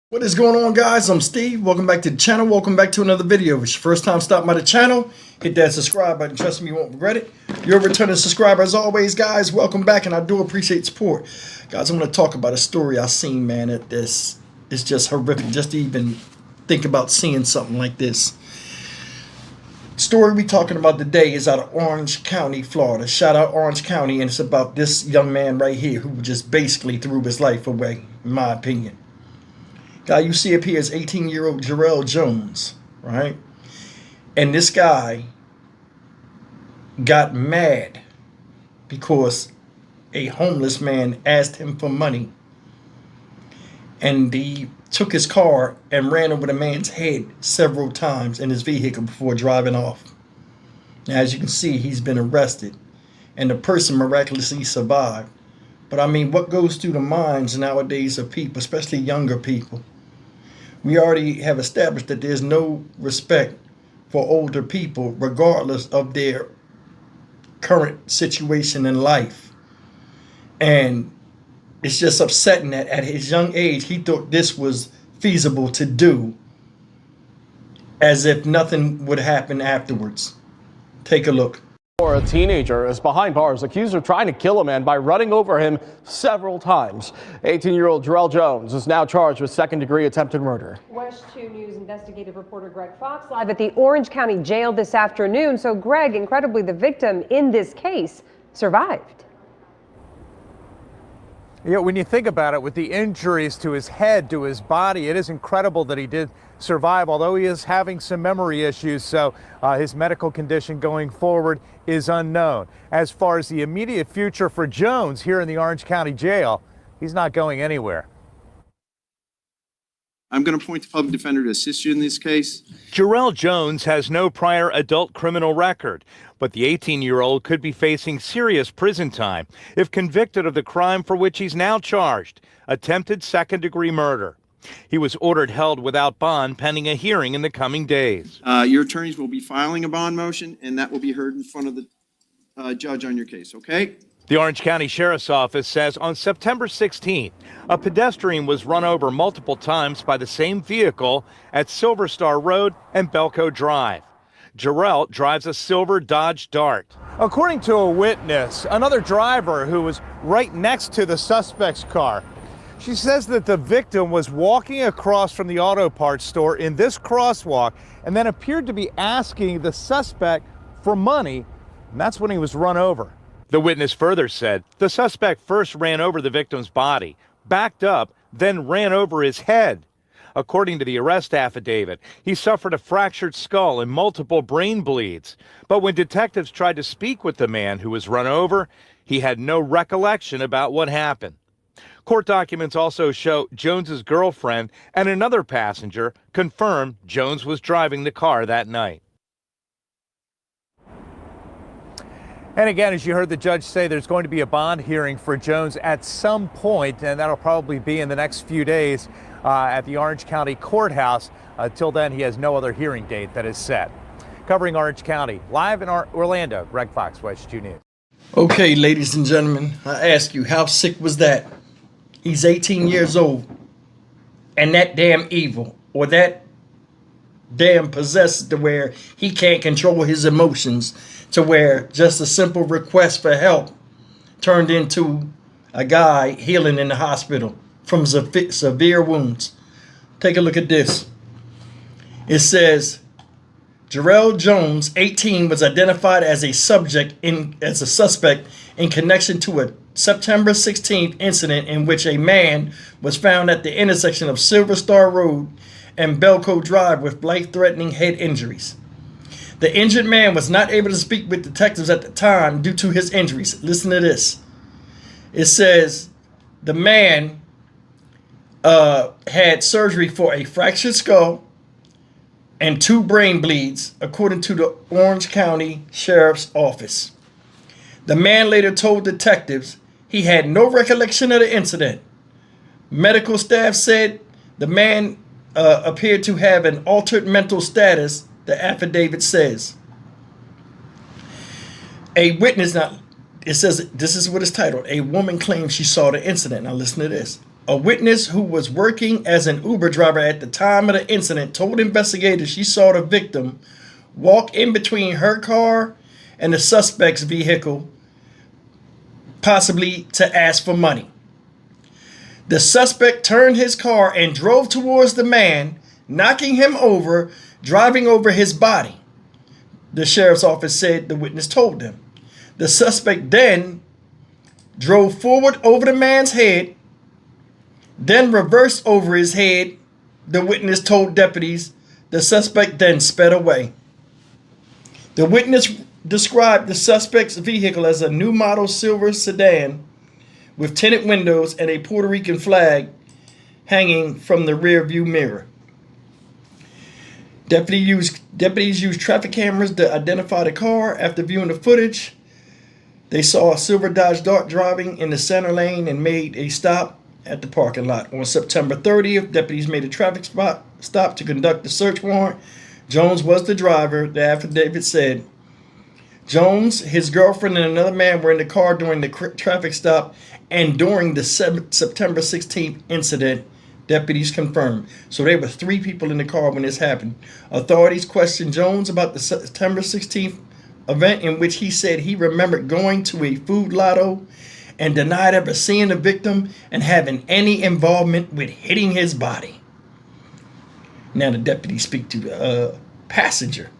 What is going on, guys? I'm Steve. Welcome back to the channel. Welcome back to another video. If it's your first time stopping by the channel, hit that subscribe button. Trust me, you won't regret it. You're a returning subscriber as always, guys. Welcome back, and I do appreciate support. Guys, I'm going to talk about a story I seen, man. It's just horrific just to even think about seeing something like this. The story we talking about today is out of Orange County, Florida. Shout out Orange County, and it's about this young man right here who just basically threw his life away, in my opinion. Guy you see up here is 18-year-old Jarrell Jones, right? And this guy got mad because a homeless man asked him for money. And he took his car and ran over the man's head several times in his vehicle before driving off. Now, as you can see, he's been arrested. And the person miraculously survived. But I mean, what goes through the minds nowadays of people, especially younger people? We already have established that there's no respect for older people, regardless of their current situation in life. And it's just upsetting that at his young age, he thought this was feasible to do, as if nothing would happen afterwards. Take a look. A teenager is behind bars accused of trying to kill a man by running over him several times. 18-year-old Jarrell Jones is now charged with second-degree attempted murder. WESH 2 News investigative reporter Greg Fox live at the Orange County Jail this afternoon. So, Greg, incredibly, the victim in this case survived. Yeah, when you think about it, with the injuries to his head, to his body, it is incredible that he did survive, although he is having some memory issues, so his medical condition going forward is unknown. As far as the immediate future for Jones here in the Orange County Jail, he's not going anywhere. I'm going to appoint the public defender to assist you in this case. Jarrell Jones has no prior adult criminal record, but the 18-year-old could be facing serious prison time if convicted of the crime for which he's now charged, attempted second-degree murder. He was ordered held without bond pending a hearing in the coming days. Your attorneys will be filing a bond motion, and that will be heard in front of the judge on your case, okay? The Orange County Sheriff's Office says on September 16th, a pedestrian was run over multiple times by the same vehicle at Silver Star Road and Belco Drive. Jarrell drives a silver Dodge Dart. According to a witness, another driver who was right next to the suspect's car, she says that the victim was walking across from the auto parts store in this crosswalk and then appeared to be asking the suspect for money, and that's when he was run over. The witness further said the suspect first ran over the victim's body, backed up, then ran over his head. According to the arrest affidavit, he suffered a fractured skull and multiple brain bleeds. But when detectives tried to speak with the man who was run over, he had no recollection about what happened. Court documents also show Jones's girlfriend and another passenger confirmed Jones was driving the car that night. And again, as you heard the judge say, there's going to be a bond hearing for Jones at some point, and that'll probably be in the next few days at the Orange County Courthouse. Till then, he has no other hearing date that is set. Covering Orange County, live in Orlando, Greg Fox, WESH 2 News. Okay, ladies and gentlemen, I ask you, how sick was that? He's 18 years old, and that damn evil, or that damn possessed to where he can't control his emotions, to where just a simple request for help turned into a guy healing in the hospital from severe wounds. Take a look at this. It says Jarrell Jones, 18, was identified as a suspect in connection to a September 16th incident in which a man was found at the intersection of Silver Star Road and Belco Drive with life-threatening head injuries. The injured man was not able to speak with detectives at the time due to his injuries. Listen to this. It says the man had surgery for a fractured skull and 2 brain bleeds, according to the Orange County Sheriff's Office. The man later told detectives he had no recollection of the incident. Medical staff said the man appeared to have an altered mental status, the affidavit says. A witness, now it says, this is what it's titled, a woman claims she saw the incident. Now listen to this. A witness who was working as an Uber driver at the time of the incident told investigators she saw the victim walk in between her car and the suspect's vehicle, possibly to ask for money. The suspect turned his car and drove towards the man, knocking him over, driving over his body. The sheriff's office said the witness told them. The suspect then drove forward over the man's head, then reversed over his head. The witness told deputies. The suspect then sped away. The witness described the suspect's vehicle as a new model silver sedan with tinted windows and a Puerto Rican flag hanging from the rear view mirror. Deputies used traffic cameras to identify the car. After viewing the footage, they saw a silver Dodge Dart driving in the center lane and made a stop at the parking lot. On September 30th, deputies made a traffic stop to conduct the search warrant. Jones was the driver, the affidavit said. Jones, his girlfriend, and another man were in the car during the traffic stop and during the September 16th incident, deputies confirmed. So there were 3 people in the car when this happened. Authorities questioned Jones about the September 16th event, in which he said he remembered going to a food lotto and denied ever seeing the victim and having any involvement with hitting his body. Now the deputies speak to the passenger.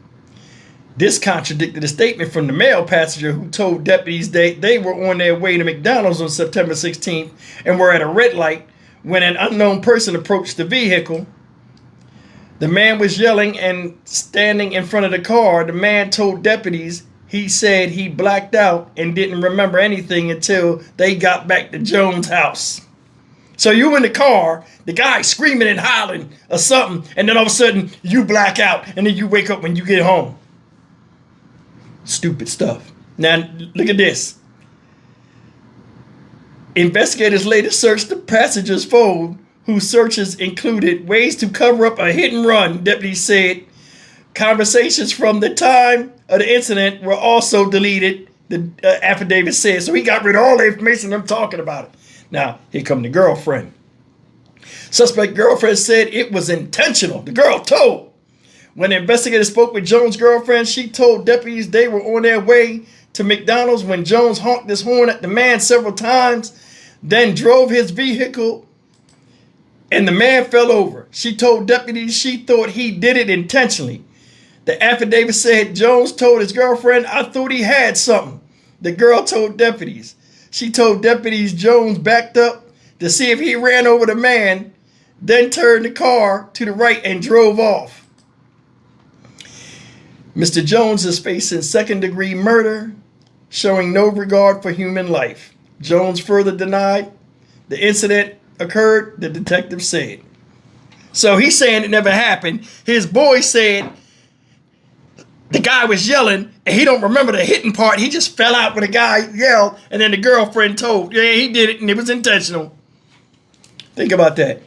This contradicted a statement from the male passenger who told deputies they were on their way to McDonald's on September 16th and were at a red light when an unknown person approached the vehicle. The man was yelling and standing in front of the car. The man told deputies he said he blacked out and didn't remember anything until they got back to Jones' house. So you in the car, the guy screaming and hollering or something, and then all of a sudden you black out and then you wake up when you get home. Stupid stuff. Now look at this. Investigators later searched the passenger's phone, whose searches included ways to cover up a hit and run. Deputies said conversations from the time of the incident were also deleted, the affidavit said. So he got rid of all the information I'm talking about it. Now, here come the girlfriend. Suspect girlfriend said it was intentional. The girl told. When the investigator spoke with Jones' girlfriend, she told deputies they were on their way to McDonald's when Jones honked his horn at the man several times, then drove his vehicle, and the man fell over. She told deputies she thought he did it intentionally. The affidavit said Jones told his girlfriend, "I thought he had something." The girl told deputies. She told deputies Jones backed up to see if he ran over the man, then turned the car to the right and drove off. Mr. Jones is facing second-degree murder, showing no regard for human life. Jones further denied the incident occurred, the detective said. So he's saying it never happened. His boy said the guy was yelling and he don't remember the hitting part. He just fell out when the guy yelled, and then the girlfriend told, yeah, he did it and it was intentional. Think about that.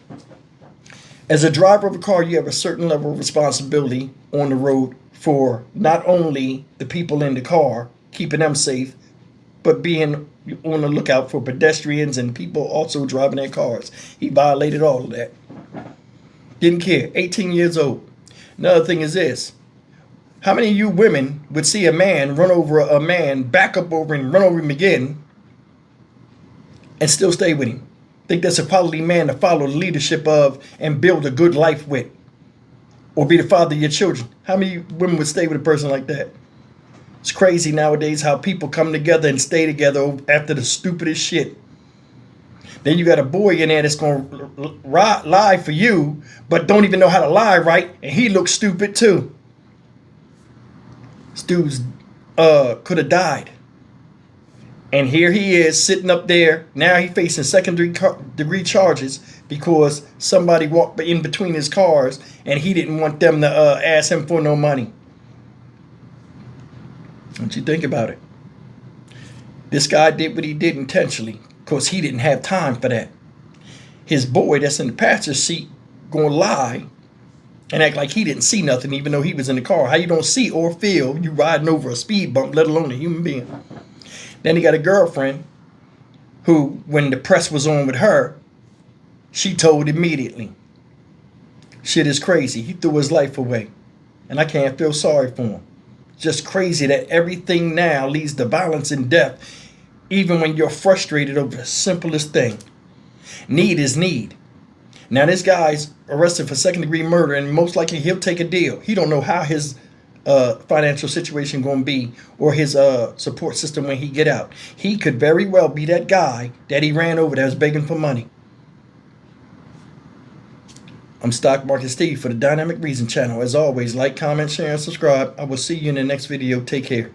As a driver of a car, you have a certain level of responsibility on the road for not only the people in the car, keeping them safe, but being on the lookout for pedestrians and people also driving their cars. He violated all of that. Didn't care. 18 years old. Another thing is this. How many of you women would see a man run over a man, back up over him, run over him again, and still stay with him? Think that's a quality man to follow the leadership of and build a good life with, or be the father of your children? How many women would stay with a person like that? It's crazy nowadays how people come together and stay together after the stupidest shit. Then you got a boy in there that's going to lie for you, but don't even know how to lie right, and he looks stupid too. This dude's could have died. And here he is sitting up there. Now he's facing second-degree charges because somebody walked in between his cars and he didn't want them to ask him for no money. Don't you think about it? This guy did what he did intentionally because he didn't have time for that. His boy that's in the passenger seat gonna lie and act like he didn't see nothing even though he was in the car. How you don't see or feel you riding over a speed bump, let alone a human being? Then he got a girlfriend who, when the press was on with her, She told immediately. Shit is crazy. He threw his life away. And I can't feel sorry for him. Just crazy that everything now leads to violence and death, even when you're frustrated over the simplest thing. Need is need. Now this guy's arrested for second-degree murder, and most likely he'll take a deal. He don't know how his financial situation going to be, or his support system when he get out. He could very well be that guy that he ran over that was begging for money. I'm Stock Market Steve for the Dynamic Reason channel. As always, like, comment, share, and subscribe. I will see you in the next video. Take care.